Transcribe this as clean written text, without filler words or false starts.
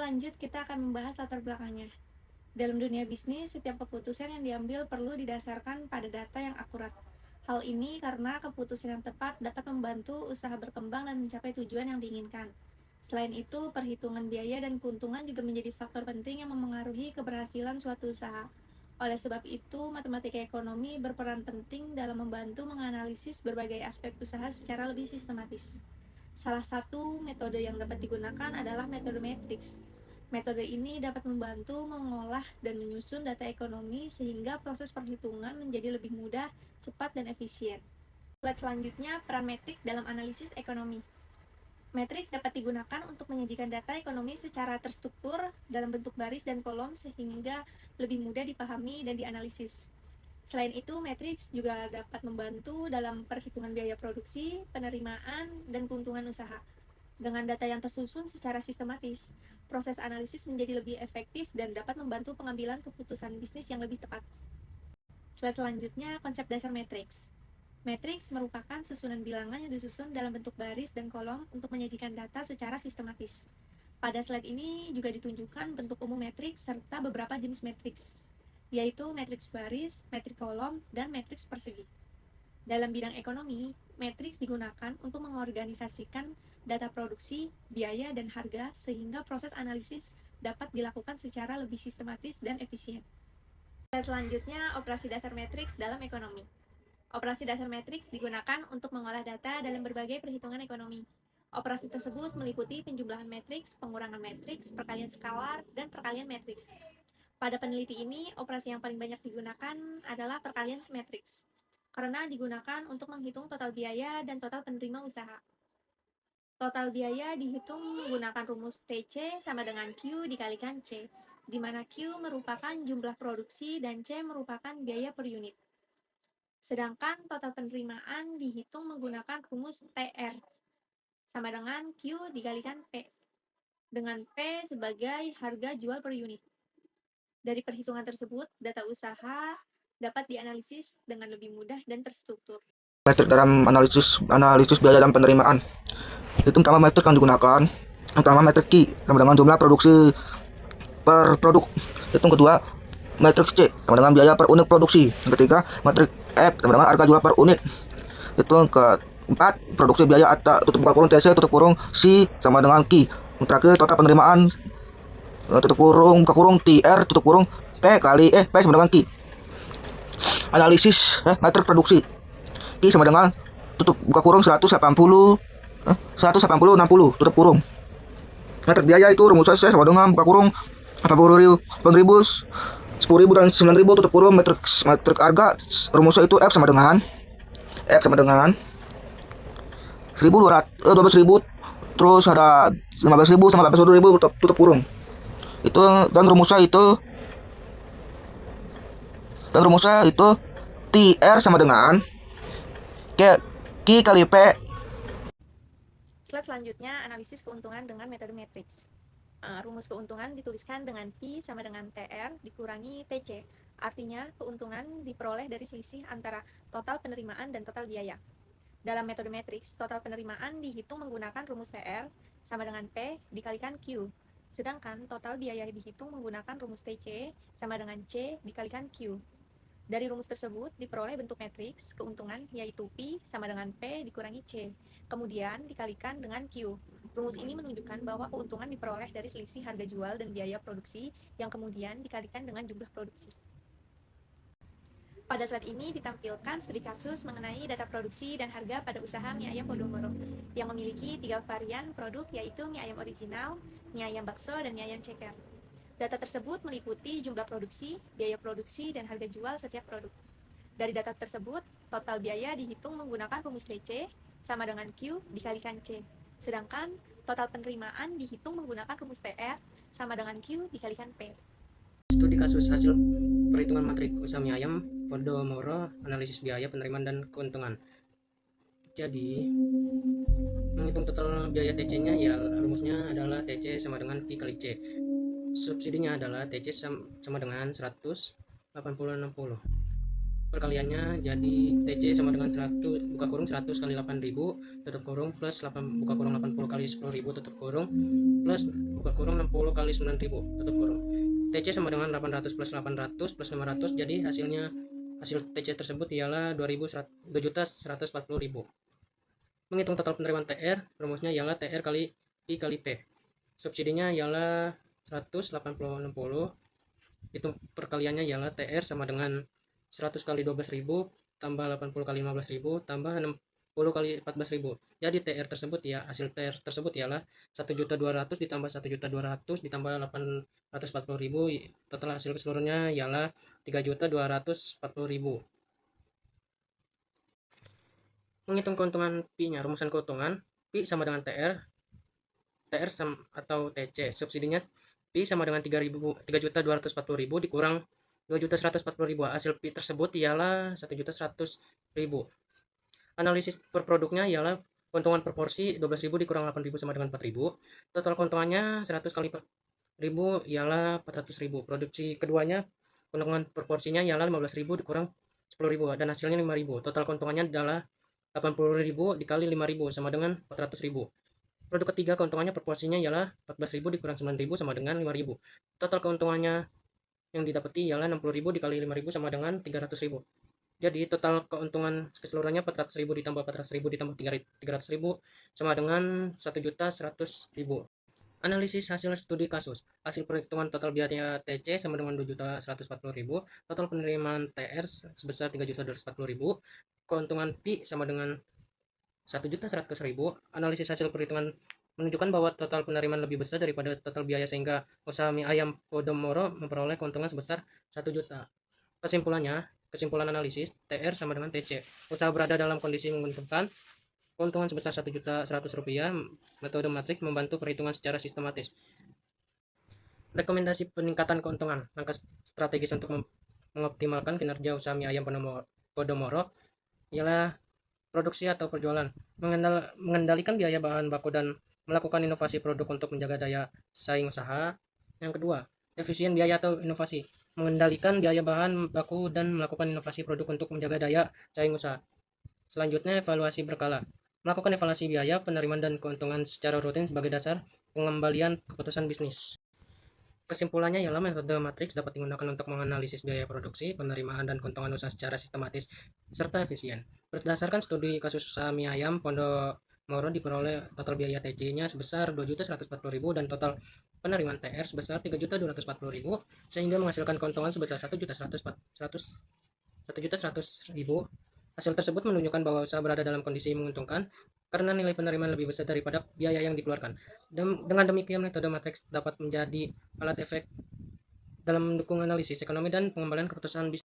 lanjut kita akan membahas latar belakangnya. Dalam dunia bisnis, setiap keputusan yang diambil perlu didasarkan pada data yang akurat. Hal ini karena keputusan yang tepat dapat membantu usaha berkembang dan mencapai tujuan yang diinginkan. Selain itu, perhitungan biaya dan keuntungan juga menjadi faktor penting yang memengaruhi keberhasilan suatu usaha. Oleh sebab itu, matematika ekonomi berperan penting dalam membantu menganalisis berbagai aspek usaha secara lebih sistematis. Salah satu metode yang dapat digunakan adalah metode matriks. Metode ini dapat membantu mengolah dan menyusun data ekonomi sehingga proses perhitungan menjadi lebih mudah, cepat, dan efisien. Slide selanjutnya, peran matriks dalam analisis ekonomi. Matriks dapat digunakan untuk menyajikan data ekonomi secara terstruktur dalam bentuk baris dan kolom sehingga lebih mudah dipahami dan dianalisis. Selain itu, matriks juga dapat membantu dalam perhitungan biaya produksi, penerimaan, dan keuntungan usaha. Dengan data yang tersusun secara sistematis, proses analisis menjadi lebih efektif dan dapat membantu pengambilan keputusan bisnis yang lebih tepat. Slide selanjutnya, konsep dasar matriks. Matriks merupakan susunan bilangan yang disusun dalam bentuk baris dan kolom untuk menyajikan data secara sistematis. Pada slide ini juga ditunjukkan bentuk umum matriks serta beberapa jenis matriks, yaitu matriks baris, matriks kolom, dan matriks persegi. Dalam bidang ekonomi, matriks digunakan untuk mengorganisasikan data produksi, biaya, dan harga sehingga proses analisis dapat dilakukan secara lebih sistematis dan efisien. Selanjutnya, operasi dasar matriks dalam ekonomi. Operasi dasar matriks digunakan untuk mengolah data dalam berbagai perhitungan ekonomi. Operasi tersebut meliputi penjumlahan matriks, pengurangan matriks, perkalian skalar, dan perkalian matriks. Pada peneliti ini, operasi yang paling banyak digunakan adalah perkalian matriks, karena digunakan untuk menghitung total biaya dan total penerima usaha. Total biaya dihitung menggunakan rumus TC sama dengan Q dikalikan C, di mana Q merupakan jumlah produksi dan C merupakan biaya per unit. Sedangkan total penerimaan dihitung menggunakan rumus TR, sama dengan Q dikalikan P, dengan P sebagai harga jual per unit. Dari perhitungan tersebut, data usaha dapat dianalisis dengan lebih mudah dan terstruktur. Metrik dalam analisis biaya dan penerimaan. Itu pertama metrik yang digunakan. Pertama metrik Q sama dengan jumlah produksi per produk. Hitung kedua metrik C sama dengan biaya per unit produksi. Yang ketiga metrik F sama dengan harga jual per unit. Itu yang keempat produksi biaya atau tutup buka kurung TC tutup kurung C sama dengan Q. Yang terakhir total penerimaan tutup kurung buka kurung TR tutup kurung P kali P sama dengan Q. Analisis metrik produksi. Q sama dengan tutup buka kurung 180 60 tutup kurung. Metrik biaya itu rumusnya sama dengan buka kurung 80.000 10.000 dan 9.000 tutup kurung. Metrik harga rumusnya itu F sama dengan 12.000 terus ada 15.000 sama 18.000 tutup kurung. Itu dan rumusnya itu TR sama dengan Q kali P. Slide selanjutnya, analisis keuntungan dengan metode matriks. Rumus keuntungan dituliskan dengan P sama dengan TR dikurangi TC. Artinya, keuntungan diperoleh dari selisih antara total penerimaan dan total biaya. Dalam metode matriks, total penerimaan dihitung menggunakan rumus TR sama dengan P dikalikan Q. Sedangkan total biaya dihitung menggunakan rumus TC sama dengan C dikalikan Q. Dari rumus tersebut diperoleh bentuk matriks keuntungan yaitu P sama dengan P dikurangi C, kemudian dikalikan dengan Q. Rumus ini menunjukkan bahwa keuntungan diperoleh dari selisih harga jual dan biaya produksi yang kemudian dikalikan dengan jumlah produksi. Pada slide ini ditampilkan studi kasus mengenai data produksi dan harga pada usaha mie ayam Podomoro yang memiliki 3 varian produk yaitu mie ayam original, mie ayam bakso, dan mie ayam ceker. Data tersebut meliputi jumlah produksi, biaya produksi, dan harga jual setiap produk. Dari data tersebut, total biaya dihitung menggunakan rumus DC sama dengan Q dikalikan C. Sedangkan total penerimaan dihitung menggunakan rumus TR sama dengan Q dikalikan P. Studi kasus hasil perhitungan matrik usaha mie ayam Podomoro, analisis biaya, penerimaan, dan keuntungan. Jadi, menghitung total biaya TC-nya ya rumusnya adalah TC sama dengan Q kali C. Subsidinya adalah TC sama dengan 180/60. perkaliannya jadi TC sama dengan 100 buka kurung 100 kali 8.000 tutup kurung plus 8 buka kurung 80 kali 10.000 tutup kurung plus buka kurung 60 kali 9.000 tutup kurung. TC sama dengan 800 plus 800 plus 500, jadi hasil TC tersebut ialah 2.140.000. Menghitung total penerimaan TR, rumusnya ialah TR kali I kali P. Subsidinya ialah 180/60. Hitung perkaliannya ialah TR sama dengan 100 kali 12.000 tambah 80 kali 15.000 tambah 60 kali 14.000. Jadi TR tersebut ya, hasil TR tersebut ialah 1.200.000 ditambah 1.200.000 ditambah 840.000. Total hasil keseluruhannya ialah 3.240.000. Menghitung keuntungan Pi-nya, rumusan keuntungan Pi sama dengan TR atau TC. Subsidinya Pi sama dengan 3.240.000 dikurang 2.140.000. Hasil Pi tersebut ialah 1.100.000. Analisis per produknya ialah keuntungan proporsi 12.000 dikurang 8.000 sama dengan 4.000. Total keuntungannya 100 kali 4.000 ialah 400.000. Produksi keduanya keuntungan proporsinya ialah 15.000 dikurang 10.000 dan hasilnya 5.000. Total keuntungannya adalah 80.000 dikali 5.000 sama dengan 400.000. Produk ketiga keuntungannya proporsinya ialah 14.000 dikurang 9.000 sama dengan 5.000. Total keuntungannya yang didapati ialah 60.000 dikali 5.000 sama dengan 300.000. Jadi total keuntungan keseluruhannya 400.000 ditambah 400.000 ditambah 300.000 sama dengan 1.100.000. Analisis hasil studi kasus. Hasil perhitungan total biaya TC sama dengan 2.140.000. Total penerimaan TR sebesar 3.240.000. Keuntungan Pi sama dengan 1.100.000. Analisis hasil perhitungan menunjukkan bahwa total penerimaan lebih besar daripada total biaya sehingga usaha mie ayam Podomoro memperoleh keuntungan sebesar 1 juta. Kesimpulan analisis TR sama dengan TC. Usaha berada dalam kondisi menguntungkan. Keuntungan sebesar 1.100.000 rupiah. Metode matrik membantu perhitungan secara sistematis. Rekomendasi peningkatan keuntungan. Langkah strategis untuk mengoptimalkan kinerja usaha mie ayam Podomoro ialah produksi atau perjualan, mengendalikan biaya bahan baku dan melakukan inovasi produk untuk menjaga daya saing usaha. Yang kedua, efisien biaya atau inovasi, mengendalikan biaya bahan baku dan melakukan inovasi produk untuk menjaga daya saing usaha. Selanjutnya, evaluasi berkala, melakukan evaluasi biaya, penerimaan dan keuntungan secara rutin sebagai dasar pengembalian keputusan bisnis. Kesimpulannya ialah metode matriks dapat digunakan untuk menganalisis biaya produksi, penerimaan, dan keuntungan usaha secara sistematis serta efisien. Berdasarkan studi kasus usaha mie ayam Podomoro diperoleh total biaya TC-nya sebesar 2.140.000 dan total penerimaan TR sebesar 3.240.000 sehingga menghasilkan keuntungan sebesar 1.100.000. Hasil tersebut menunjukkan bahwa usaha berada dalam kondisi menguntungkan karena nilai penerimaan lebih besar daripada biaya yang dikeluarkan. Dengan demikian, metode matriks dapat menjadi alat efek dalam mendukung analisis ekonomi dan pengembalian keputusan bisnis.